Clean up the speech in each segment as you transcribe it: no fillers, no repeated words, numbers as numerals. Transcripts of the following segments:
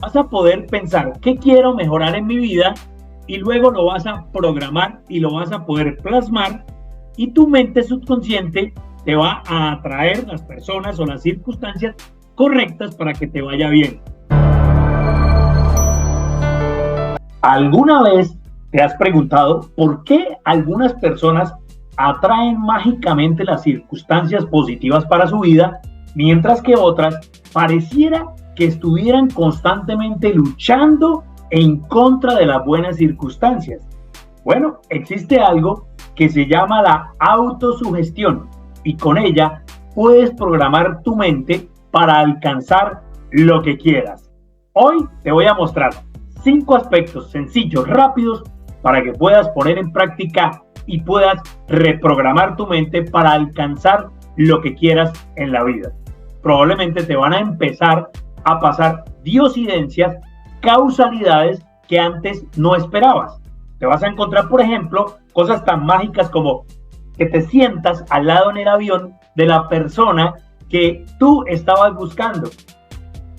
Vas a poder pensar qué quiero mejorar en mi vida y luego lo vas a programar y lo vas a poder plasmar y tu mente subconsciente te va a atraer las personas o las circunstancias correctas para que te vaya bien. ¿Alguna vez te has preguntado por qué algunas personas atraen mágicamente las circunstancias positivas para su vida, mientras que otras pareciera que estuvieran constantemente luchando en contra de las buenas circunstancias? Bueno, existe algo que se llama la autosugestión y con ella puedes programar tu mente para alcanzar lo que quieras. Hoy te voy a mostrar 5 aspectos sencillos, rápidos, para que puedas poner en práctica y puedas reprogramar tu mente para alcanzar lo que quieras en la vida. Probablemente te van a empezar a pasar diosidencias, causalidades que antes no esperabas. Te vas a encontrar, por ejemplo, cosas tan mágicas como que te sientas al lado en el avión de la persona que tú estabas buscando.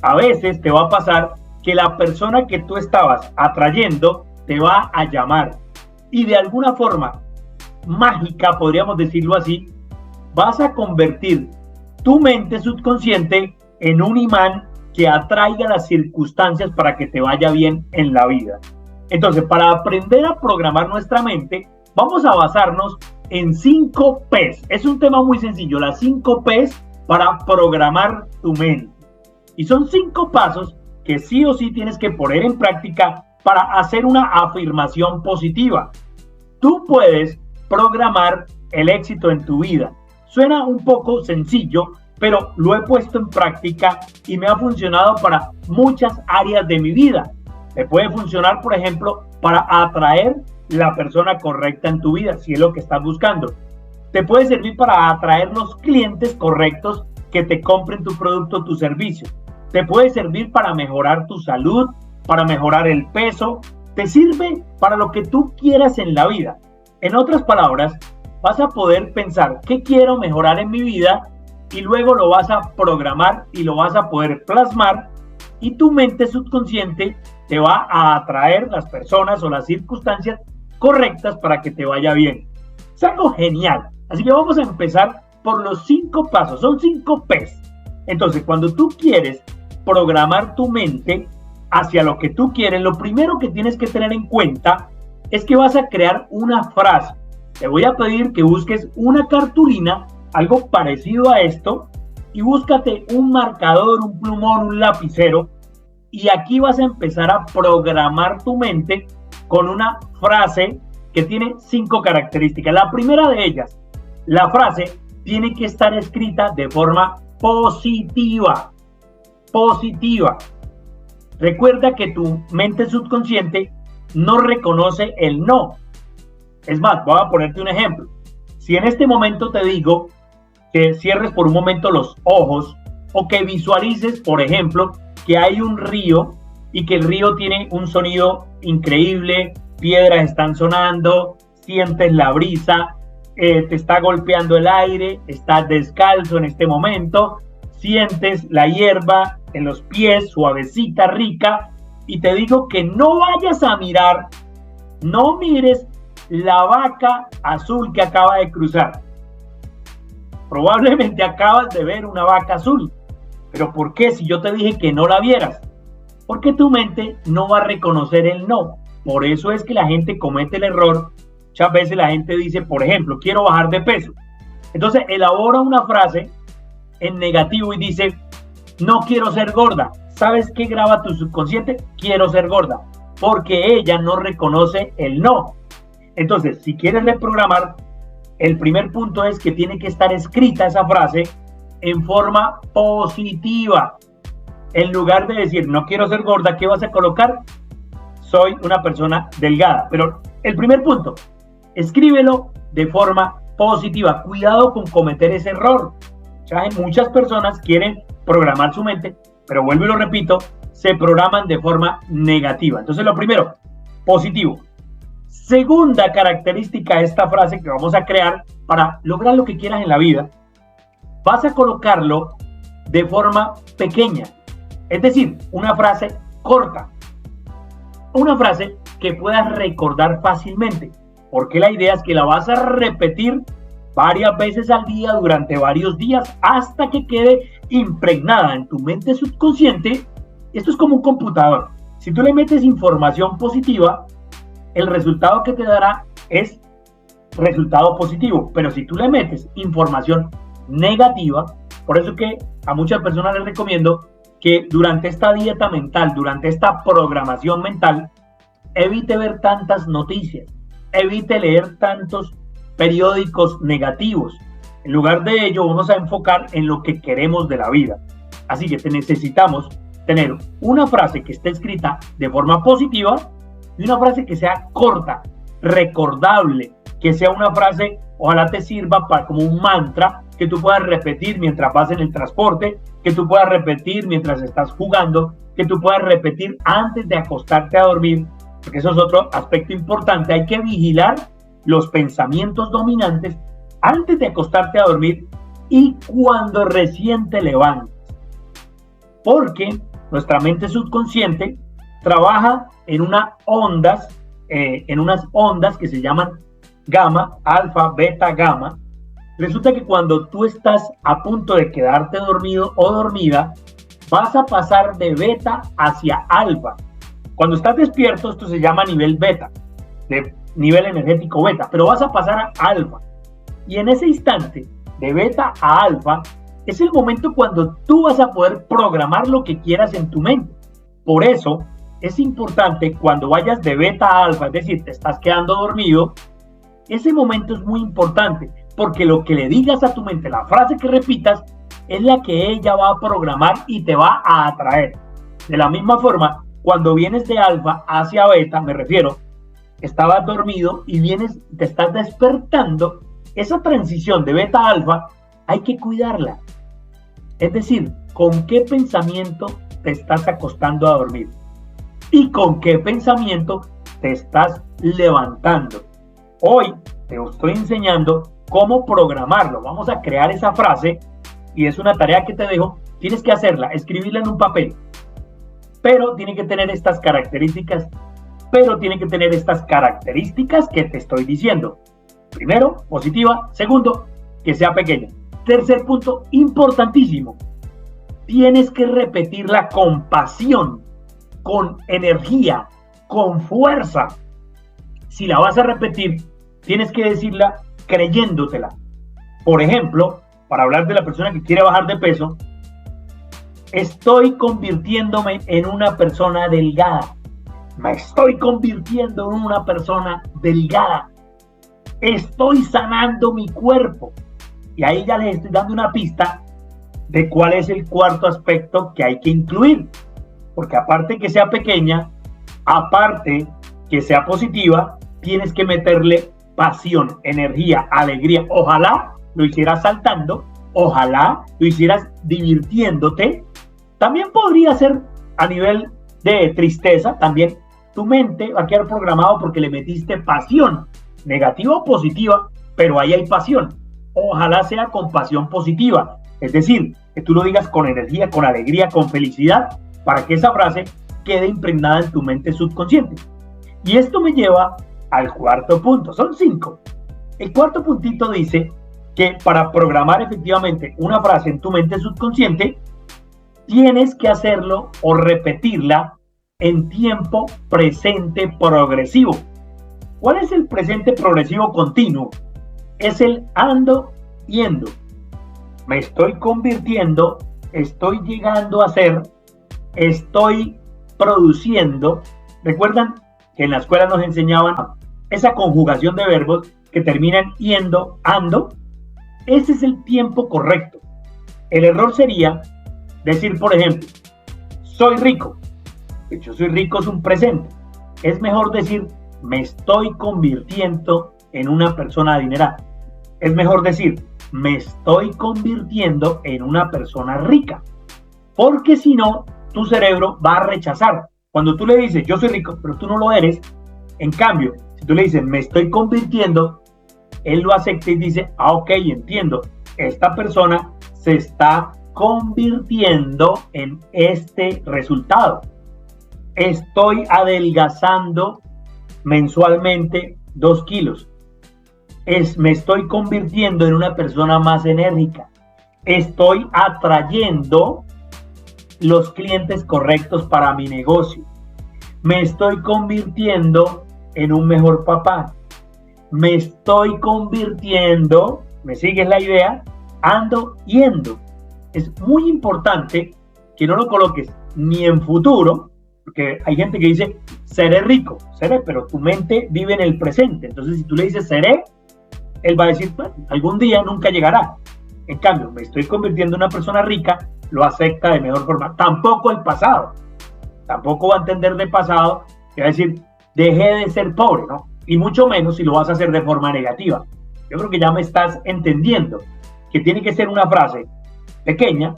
A veces te va a pasar que la persona que tú estabas atrayendo te va a llamar y de alguna forma mágica, podríamos decirlo así, vas a convertir tu mente subconsciente en un imán que atraiga las circunstancias para que te vaya bien en la vida. Entonces, para aprender a programar nuestra mente, vamos a basarnos en 5 P's. Es un tema muy sencillo, las 5 P's para programar tu mente. Y son 5 pasos que sí o sí tienes que poner en práctica para hacer una afirmación positiva. Tú puedes programar el éxito en tu vida. Suena un poco sencillo, pero lo he puesto en práctica y me ha funcionado para muchas áreas de mi vida. Te puede funcionar, por ejemplo, para atraer la persona correcta en tu vida, si es lo que estás buscando. Te puede servir para atraer los clientes correctos que te compren tu producto o tu servicio. Te puede servir para mejorar tu salud, para mejorar el peso. Te sirve para lo que tú quieras en la vida. En otras palabras, vas a poder pensar qué quiero mejorar en mi vida y luego lo vas a programar y lo vas a poder plasmar y tu mente subconsciente te va a atraer las personas o las circunstancias correctas para que te vaya bien. Es algo genial. Así que vamos a empezar por los 5 pasos. Son 5 P's. Entonces, cuando tú quieres programar tu mente hacia lo que tú quieres, lo primero que tienes que tener en cuenta es que vas a crear una frase. Te voy a pedir que busques una cartulina, algo parecido a esto, y búscate un marcador, un plumón, un lapicero, y aquí vas a empezar a programar tu mente con una frase que tiene 5 características. La primera de ellas, la frase tiene que estar escrita de forma positiva. Positiva. Recuerda que tu mente subconsciente no reconoce el no. Es más, voy a ponerte un ejemplo. Si en este momento te digo que cierres por un momento los ojos o que visualices, por ejemplo, que hay un río y que el río tiene un sonido increíble, piedras están sonando, sientes la brisa, te está golpeando el aire, estás descalzo en este momento, sientes la hierba en los pies, suavecita, rica, y te digo que no vayas a mirar, no mires la vaca azul que acaba de cruzar. Probablemente acabas de ver una vaca azul, pero ¿por qué si yo te dije que no la vieras? Porque tu mente no va a reconocer el no. Por eso es que la gente comete el error. Muchas veces la gente dice, por ejemplo, quiero bajar de peso. Entonces elabora una frase en negativo y dice, no quiero ser gorda. ¿Sabes qué graba tu subconsciente? Quiero ser gorda. Porque ella no reconoce el no. Entonces, si quieres reprogramar, el primer punto es que tiene que estar escrita esa frase en forma positiva. En lugar de decir, no quiero ser gorda, ¿qué vas a colocar? Soy una persona delgada. Pero el primer punto, escríbelo de forma positiva. Cuidado con cometer ese error. Muchas personas quieren programar su mente, pero vuelvo y lo repito, se programan de forma negativa. Entonces, lo primero, positivo. Segunda característica de esta frase que vamos a crear para lograr lo que quieras en la vida, vas a colocarlo de forma pequeña. Es decir, una frase corta. Una frase que puedas recordar fácilmente, porque la idea es que la vas a repetir varias veces al día durante varios días hasta que quede impregnada en tu mente subconsciente. Esto es como un computador. Si tú le metes información positiva, el resultado que te dará es resultado positivo, pero si tú le metes información negativa, por eso que a muchas personas les recomiendo que durante esta dieta mental, durante esta programación mental, evite ver tantas noticias, evite leer tantos periódicos negativos. En lugar de ello, vamos a enfocar en lo que queremos de la vida. Así que necesitamos tener una frase que esté escrita de forma positiva y una frase que sea corta, recordable, que sea una frase, ojalá te sirva como un mantra que tú puedas repetir mientras vas en el transporte, que tú puedas repetir mientras estás jugando, que tú puedas repetir antes de acostarte a dormir, porque eso es otro aspecto importante. Hay que vigilar los pensamientos dominantes antes de acostarte a dormir y cuando recién te levantas, porque nuestra mente subconsciente trabaja en unas ondas que se llaman gamma, alfa, beta, gamma. Resulta que cuando tú estás a punto de quedarte dormido o dormida, vas a pasar de beta hacia alfa. Cuando estás despierto, esto se llama nivel beta, de nivel energético beta, pero vas a pasar a alfa. Y en ese instante, de beta a alfa, es el momento cuando tú vas a poder programar lo que quieras en tu mente. Por eso, es importante cuando vayas de beta a alfa, es decir, te estás quedando dormido, ese momento es muy importante, porque lo que le digas a tu mente, la frase que repitas, es la que ella va a programar y te va a atraer. De la misma forma, cuando vienes de alfa hacia beta, me refiero, estabas dormido y te estás despertando, esa transición de beta a alfa hay que cuidarla. Es decir, ¿con qué pensamiento te estás acostando a dormir? ¿Y con qué pensamiento te estás levantando? Hoy te estoy enseñando cómo programarlo. Vamos a crear esa frase y es una tarea que te dejo. Tienes que hacerla, escribirla en un papel. Pero tiene que tener estas características. Que te estoy diciendo. Primero, positiva. Segundo, que sea pequeña. Tercer punto, importantísimo. Tienes que repetirla con pasión, con energía, con fuerza. Si la vas a repetir, tienes que decirla creyéndotela. Por ejemplo, para hablar de la persona que quiere bajar de peso, estoy convirtiéndome en una persona delgada. Me estoy convirtiendo en una persona delgada. Estoy sanando mi cuerpo. Y ahí ya les estoy dando una pista de cuál es el cuarto aspecto que hay que incluir. Porque aparte que sea pequeña, aparte que sea positiva, tienes que meterle pasión, energía, alegría. Ojalá lo hicieras saltando, ojalá lo hicieras divirtiéndote. También podría ser a nivel de tristeza, también tu mente va a quedar programado porque le metiste pasión, negativa o positiva, pero ahí hay pasión. Ojalá sea con pasión positiva, es decir, que tú lo digas con energía, con alegría, con felicidad, para que esa frase quede impregnada en tu mente subconsciente. Y esto me lleva al cuarto punto, son 5. El cuarto puntito dice que para programar efectivamente una frase en tu mente subconsciente, tienes que hacerlo o repetirla en tiempo presente progresivo. ¿Cuál es el presente progresivo continuo? Es el ando, yendo. Me estoy convirtiendo, estoy llegando a ser, estoy produciendo. ¿Recuerdan que en la escuela nos enseñaban esa conjugación de verbos que terminan yendo, ando? Ese es el tiempo correcto. El error sería decir, por ejemplo, soy rico. Yo soy rico es un presente. Es mejor decir, me estoy convirtiendo en una persona adinerada. Es mejor decir, me estoy convirtiendo en una persona rica. Porque si no, tu cerebro va a rechazar. Cuando tú le dices, yo soy rico, pero tú no lo eres, en cambio, si tú le dices, me estoy convirtiendo, él lo acepta y dice, ok, entiendo, esta persona se está convirtiendo en este resultado. Estoy adelgazando mensualmente 2 kilos. Me estoy convirtiendo en una persona más enérgica. Estoy atrayendo los clientes correctos para mi negocio. Me estoy convirtiendo en un mejor papá. Me estoy convirtiendo, ¿me sigues la idea? Ando yendo. Es muy importante que no lo coloques ni en futuro, porque hay gente que dice, seré rico, seré, pero tu mente vive en el presente. Entonces, si tú le dices seré, él va a decir, bueno, algún día nunca llegará. En cambio, me estoy convirtiendo en una persona rica, lo acepta de mejor forma. Tampoco el pasado. Tampoco va a entender de pasado, que va a decir, dejé de ser pobre, ¿no? Y mucho menos si lo vas a hacer de forma negativa. Yo creo que ya me estás entendiendo que tiene que ser una frase pequeña,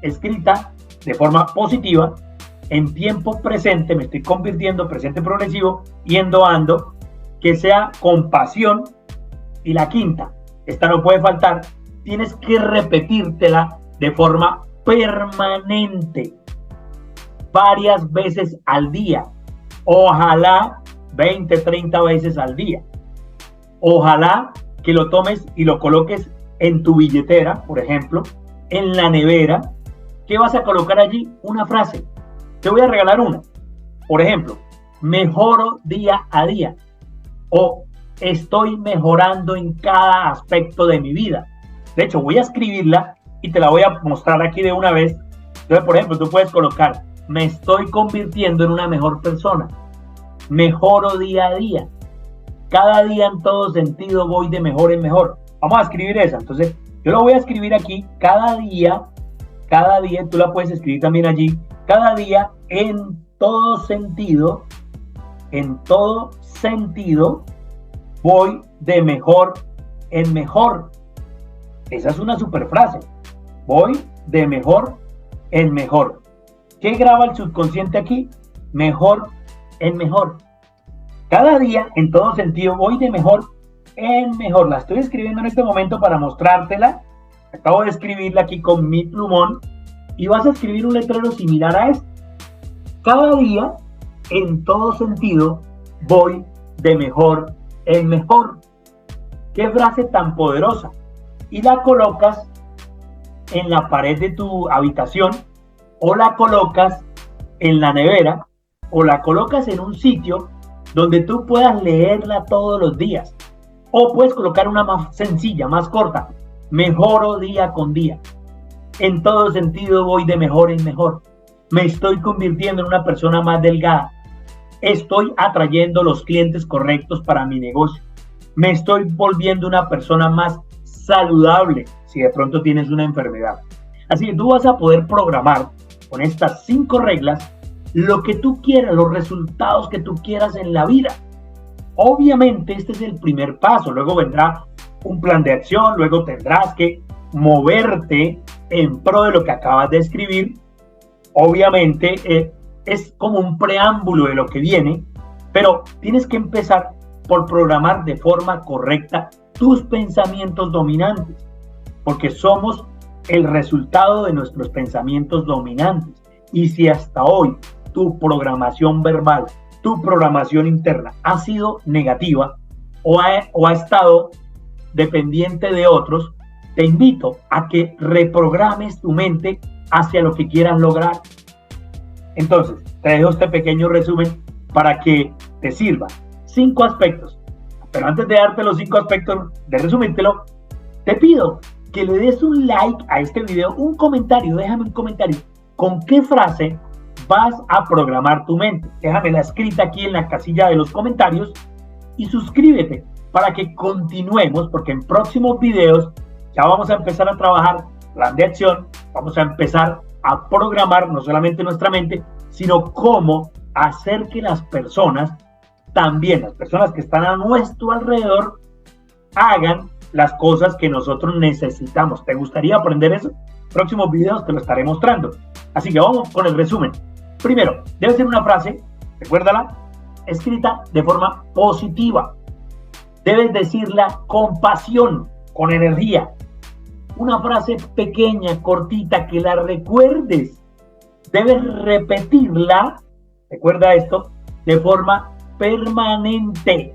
escrita de forma positiva, en tiempo presente, me estoy convirtiendo, presente progresivo, yendo, ando, que sea con pasión. Y la quinta, esta no puede faltar, tienes que repetírtela de forma permanente, varias veces al día, ojalá 20, 30 veces al día. Ojalá que lo tomes y lo coloques en tu billetera, por ejemplo, en la nevera. ¿Qué vas a colocar allí? Una frase. Te voy a regalar una. Por ejemplo, mejoro día a día. O estoy mejorando en cada aspecto de mi vida. De hecho, voy a escribirla y te la voy a mostrar aquí de una vez. Entonces, por ejemplo, tú puedes colocar, me estoy convirtiendo en una mejor persona. Mejoro día a día. Cada día en todo sentido voy de mejor en mejor. Vamos a escribir esa. Entonces, yo lo voy a escribir aquí. Cada día, tú la puedes escribir también allí. Cada día en todo sentido, voy de mejor en mejor. Esa es una super frase. Voy de mejor en mejor. ¿Qué graba el subconsciente aquí? Mejor en mejor. Cada día, en todo sentido, voy de mejor en mejor. La estoy escribiendo en este momento para mostrártela. Acabo de escribirla aquí con mi plumón. Y vas a escribir un letrero similar a este. Cada día, en todo sentido, voy de mejor en mejor. Qué frase tan poderosa. Y la colocas en la pared de tu habitación, o la colocas en la nevera, o la colocas en un sitio donde tú puedas leerla todos los días. O puedes colocar una más sencilla, más corta. Mejoro día con día. En todo sentido voy de mejor en mejor. Me estoy convirtiendo en una persona más delgada. Estoy atrayendo los clientes correctos para mi negocio. Me estoy volviendo una persona más saludable si de pronto tienes una enfermedad. Así que tú vas a poder programar con estas 5 reglas lo que tú quieras, los resultados que tú quieras en la vida. Obviamente este es el primer paso. Luego vendrá un plan de acción. Luego tendrás que moverte en pro de lo que acabas de escribir. Obviamente es como un preámbulo de lo que viene, pero tienes que empezar por programar de forma correcta tus pensamientos dominantes, porque somos el resultado de nuestros pensamientos dominantes. Y si hasta hoy tu programación verbal, tu programación interna ha sido negativa o ha estado dependiente de otros, te invito a que reprogrames tu mente hacia lo que quieras lograr. Entonces, te dejo este pequeño resumen para que te sirva. 5 aspectos. Pero antes de darte los 5 aspectos, de resumírtelo, te pido que le des un like a este video, un comentario, déjame un comentario. ¿Con qué frase vas a programar tu mente? Déjamela escrita aquí en la casilla de los comentarios y suscríbete para que continuemos, porque en próximos videos ya vamos a empezar a trabajar plan de acción, vamos a empezar a programar no solamente nuestra mente, sino cómo hacer que las personas, también las personas que están a nuestro alrededor, hagan las cosas que nosotros necesitamos. ¿Te gustaría aprender eso? Próximos videos te lo estaré mostrando. Así que vamos con el resumen. Primero, debe ser una frase, recuérdala, escrita de forma positiva. Debes decirla con pasión, con energía. Una frase pequeña, cortita, que la recuerdes. Debes repetirla recuerda esto, de forma permanente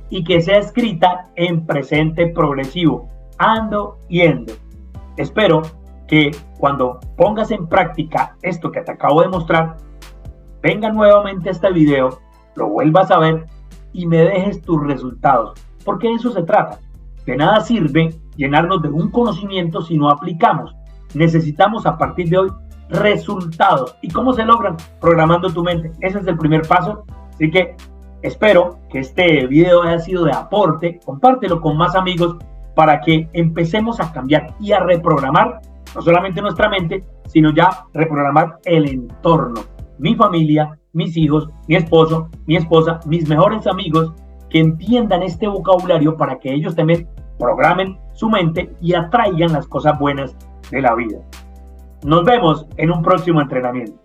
y que sea escrita en presente progresivo, ando yendo. Espero que cuando pongas en práctica esto que te acabo de mostrar, venga nuevamente este video, lo vuelvas a ver y me dejes tus resultados, porque de eso se trata. De nada sirve llenarnos de un conocimiento si no aplicamos. Necesitamos a partir de hoy resultados. ¿Y cómo se logran? Programando tu mente. Ese es el primer paso. Así que espero que este video haya sido de aporte. Compártelo con más amigos para que empecemos a cambiar y a reprogramar no solamente nuestra mente, sino ya reprogramar el entorno. Mi familia, mis hijos, mi esposo, mi esposa, mis mejores amigos, que entiendan este vocabulario para que ellos también programen su mente y atraigan las cosas buenas de la vida. Nos vemos en un próximo entrenamiento.